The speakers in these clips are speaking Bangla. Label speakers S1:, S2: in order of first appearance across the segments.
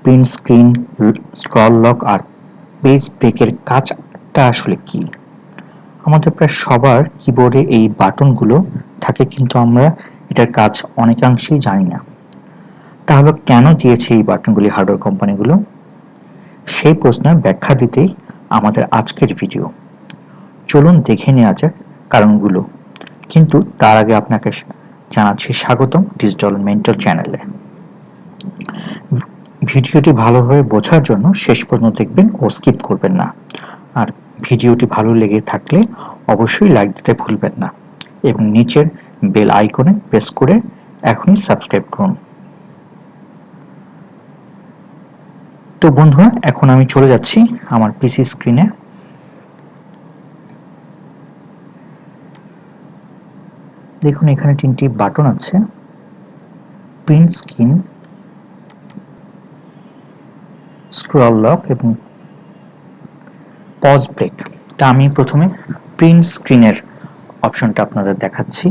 S1: প্রিন্ট স্ক্রিন, স্ক্রল লক আর পেজ ব্রেকের কাজটা আসলে কি? আমাদের প্রায় সবার কিবোর্ডে এই বাটনগুলো থাকে, কিন্তু আমরা এটার কাজ অনেকাংশেই জানি না। তাহলে কেন দিয়েছে এই বাটনগুলি হার্ডওয়্যার কোম্পানিগুলো? সেই প্রশ্নের ব্যাখ্যা দিতেই আমাদের আজকের ভিডিও। চলুন দেখে নেওয়া যাক কারণগুলো। কিন্তু তার আগে আপনাকে জানাচ্ছি স্বাগতম ডিজিটাল মেন্টর চ্যানেলে। ভিডিওটি ভালোভাবে বোঝার জন্য শেষ পর্যন্ত দেখবেন ও স্কিপ করবেন না। আর ভিডিওটি ভালো লেগে থাকলে অবশ্যই লাইক দিতে ভুলবেন না এবং নিচের বেল আইকনে প্রেস করে এখনই সাবস্ক্রাইব করুন। তো বন্ধুরা, এখন আমি চলে যাচ্ছি আমার পিসি স্ক্রিনে। দেখুন এখানে তিনটি বাটন আছে, প্রিন্ট স্ক্রিন, স্ক্রল লক এবং পজ ব্রেক। তা আমি প্রথমে প্রিন্ট স্ক্রিনের অপশনটা আপনাদের দেখাচ্ছি।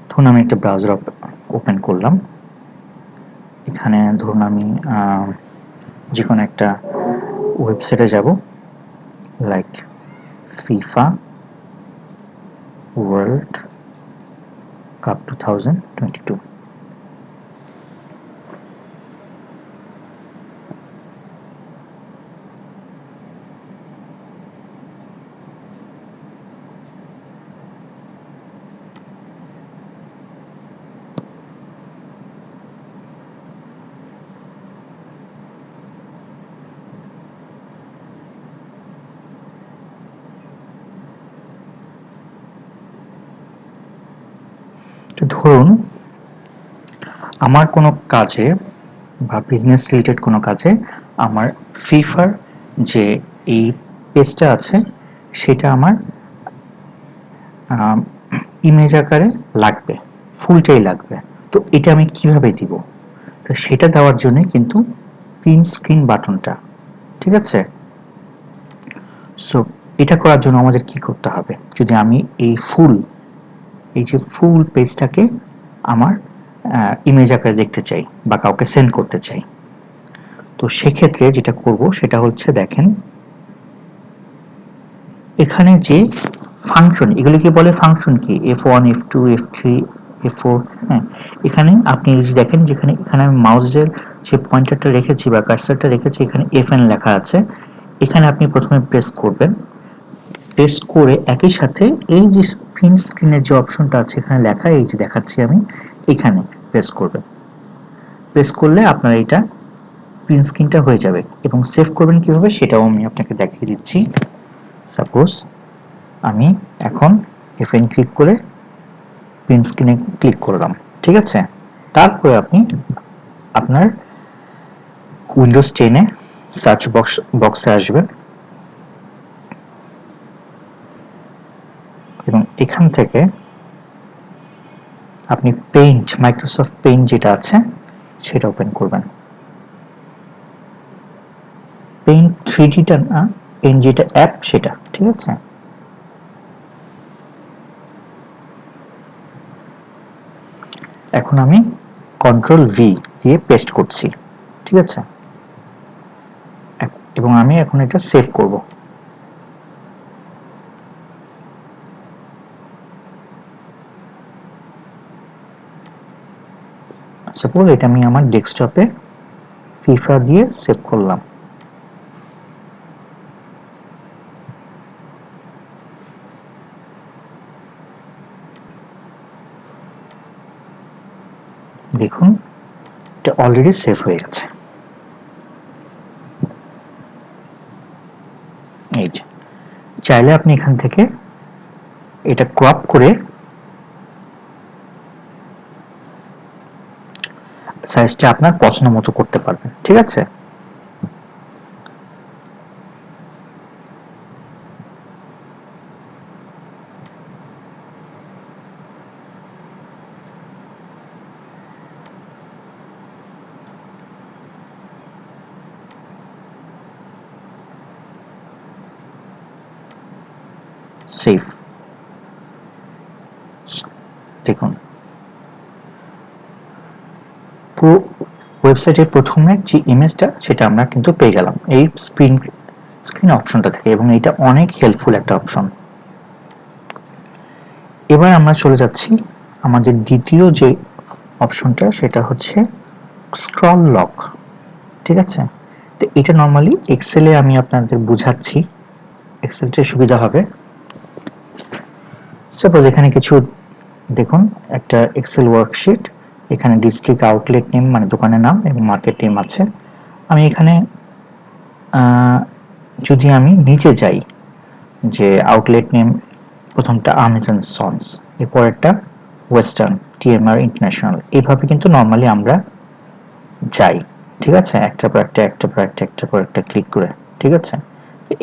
S1: ধরুন আমি একটা ব্রাউজার ওপেন করলাম। এখানে ধরুন আমি যে কোনো একটা ওয়েবসাইটে যাব, লাইক FIFA World Cup 2022। তো ধরুন আমার কোনো কাজে বা বিজনেস রিলেটেড কোনো কাজে আমার ফিফার যে এই পেজটা আছে সেটা আমার ইমেজ আকারে লাগবে, ফুলটাই লাগবে। তো এটা আমি কিভাবে দিব? তো সেটা দেওয়ার জন্য কিন্তু প্রিন্ট স্ক্রিন বাটনটা, ঠিক আছে? সো এটা করার জন্য আমাদের কি করতে হবে? যদি আমি এই যে ফুল পেজটাকে আমার ইমেজ আকারে দেখতে চাই বা কাউকে সেন্ড করতে চাই, তো সেক্ষেত্রে যেটা করব সেটা হচ্ছে, দেখেন এখানে যে ফাংশন, এগুলোকে বলে ফাংশন কি, F1 F2 F3 F4। হ্যাঁ, এখানে আপনি দেখেন যেখানে এখানে আমি মাউসের যে পয়েন্টারটা রেখেছি বা কার্সারটা রেখেছি, এখানে FN লেখা আছে। এখানে আপনি প্রথমে প্রেস করবেন, প্রেস করে একই সাথে এই যে প্রিন্ট স্ক্রিনের যে অপশনটা আছে এখানে লেখা, এই যে দেখাচ্ছি আমি, এখানে প্রেস করবেন। প্রেস করলে আপনার এটা প্রিন্ট স্ক্রিনটা হয়ে যাবে। এবং সেভ করবেন কিভাবে সেটাও আমি আপনাকে দেখিয়ে দিচ্ছি। সাপোজ আমি এখন FN ক্লিক করে প্রিন্ট স্ক্রিনে ক্লিক করলাম, ঠিক আছে? তারপরে আপনি আপনার উইন্ডোজ 10 এ সার্চ বক্সে আসবেন এবং এখান থেকে আপনি পেইন্ট, মাইক্রোসফট পেইন্ট যেটা আছে সেটা ওপেন করবেন। পেইন্ট 3Dটা না, পেইন্ট যেটা অ্যাপ সেটা, ঠিক আছে? এখন আমি Ctrl+V দিয়ে পেস্ট করছি, ঠিক আছে? এবং আমি এখন এটা সেভ করব। সাপোজ এটা আমি আমার ডেস্কটপে FIFA দিয়ে সেভ করলাম। দেখুন এটা অলরেডি সেভ হয়ে গেছে। এই যে, চাইলে আপনি এখান থেকে এটা ক্রপ করে সাইজটা আপনার পছন্দ মতো করতে পারবেন, ঠিক আছে? সেভ। দেখুন পুরো ওয়েবসাইটের প্রথমে যে ইমেজটা সেটা আমরা কিন্তু পেয়ে গেলাম এই স্ক্রিন অপশনটা থেকে, এবং এটা অনেক হেল্পফুল একটা অপশন। এবার আমরা চলে যাচ্ছি আমাদের দ্বিতীয় যে অপশনটা, সেটা হচ্ছে স্ক্রল লক। ঠিক আছে, তো এটা নর্মালি এক্সেলে আমি আপনাদের বুঝাচ্ছি, এক্সেলটা সুবিধা হবে। সাপোজ এখানে কিছু দেখুন, একটা এক্সেল ওয়ার্কশিট, এখানে ডিস্ট্রিক্ট আউটলেট নেম মানে দোকানের নাম এবং মার্কেট নেম আছে। আমি এখানে যদি আমি নিচে যাই, যে আউটলেট নেম প্রথমটা আমেজন সন্স, এরপরেরটা ওয়েস্টার্ন, টিএমআর ইন্টারন্যাশনাল, এইভাবে কিন্তু নর্মালি আমরা যাই। ঠিক আছে, একটার পর একটা একটার পর একটা একটার পর একটা ক্লিক করে। ঠিক আছে,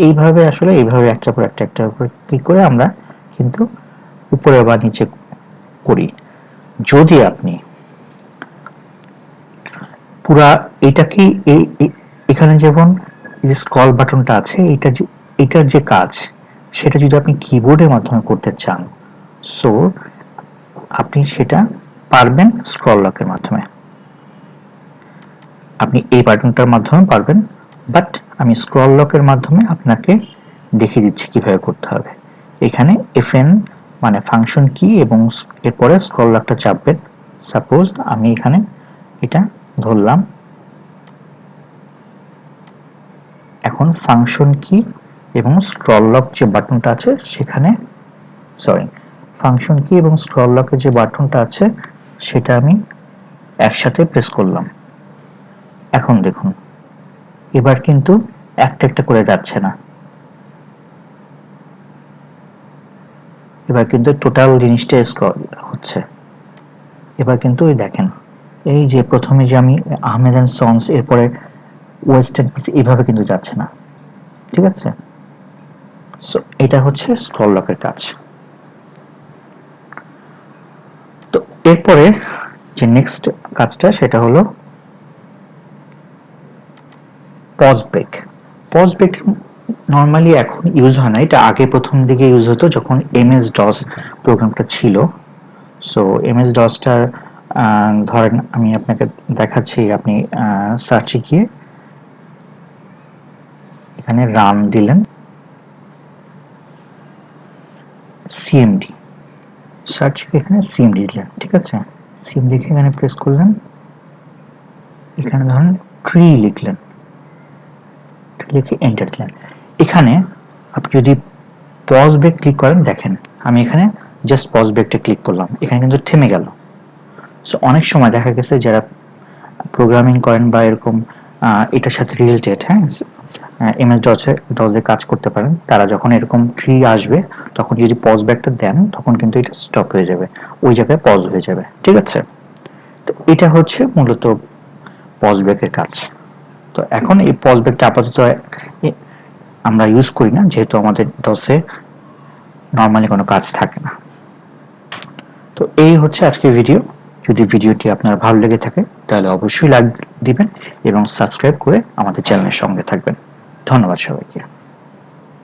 S1: এইভাবে আসলে এইভাবে একটার পর একটা একটার উপর ক্লিক করে আমরা কিন্তু উপরে বা নিচে করি। যদি আপনি পুরা এটাকে এখানে যেমন যে স্ক্রল বাটনটা আছে, এটার যে কাজ সেটা যদি আপনি কিবোর্ডের মাধ্যমে করতে চান, সো আপনি সেটা পারবেন স্ক্রল লকের মাধ্যমে। আপনি এই বাটনটার মাধ্যমে পারবেন, বাট আমি স্ক্রল লকের মাধ্যমে আপনাকে দেখিয়ে দিচ্ছি কিভাবে করতে হবে। এখানে FN মানে ফাংশন কি, এবং এরপরে স্ক্রল লকটা চাপবেন। সাপোজ আমি এখানে এটা ধরলাম, এখন ফাংশন কি এবং স্ক্রল লক যে বাটনটা আছে সেখানে, সরি, ফাংশন কি এবং স্ক্রল লকের যে বাটনটা আছে সেটা আমি একসাথে প্রেস করলাম। এখন দেখুন এবার কিন্তু একটা একটা করে যাচ্ছে না, এবার কিন্তু টোটাল জিনিসটা স্ক্রল হচ্ছে। এবার কিন্তু ওই দেখেন, এই যে প্রথমে যে আমি আহমেদ এন্ড সন্স, এরপরে ওয়েস্টার্ন পিস, এইভাবে কিন্তু যাচ্ছে না। ঠিক আছে, সো এটা হচ্ছে স্ক্রল লকের কাজ। তো এরপরে যে নেক্সট কাজটা সেটা হলো pause break. Pause break normally এখন ইউজ হয় না, এটা আগে প্রথম দিকে ইউজ হতো যখন MS DOS প্রোগ্রামটা ছিল। সো MS DOSটা ধরেন আমি আপনাকে দেখাচ্ছি, আপনি সার্চে গিয়ে এখানে রান দিলেন CMD, সার্চ এখানে CMD দিলেন। ঠিক আছে, CMD এখানে প্রেস করলেন, এখানে ধরেন ট্রি লিখলেন, লিখে এন্টার দিলেন। এখানে আপনি যদি পজ ব্রেক ক্লিক করেন, দেখেন আমি এখানে জাস্ট পজ ব্রেকটা ক্লিক করলাম, এখানে কিন্তু থেমে গেল। সো অনেক সময় দেখা গেছে যারা প্রোগ্রামিং করেন বা এরকম এটার সাথে রিলেটেড, হ্যাঁ, MS DOS-এ কাজ করতে পারেন, তারা যখন এরকম ট্রি আসবে তখন যদি পজ ব্যাকটা দেন তখন কিন্তু এটা স্টপ হয়ে যাবে, ওই জায়গায় পজ হয়ে যাবে। ঠিক আছে, তো এটা হচ্ছে মূলত পজ ব্রেকের কাজ। তো এখন এই পজ ব্রেকটা আপাতত আমরা ইউজ করি না, যেহেতু আমাদের DOS-এ নর্মালি কোনো কাজ থাকে না। তো এই হচ্ছে আজকের ভিডিও। যদি ভিডিওটি আপনার ভালো লেগে থাকে তাহলে অবশ্যই লাইক দিবেন এবং সাবস্ক্রাইব করে আমাদের চ্যানেলের সঙ্গে থাকবেন। ধন্যবাদ সবাইকে।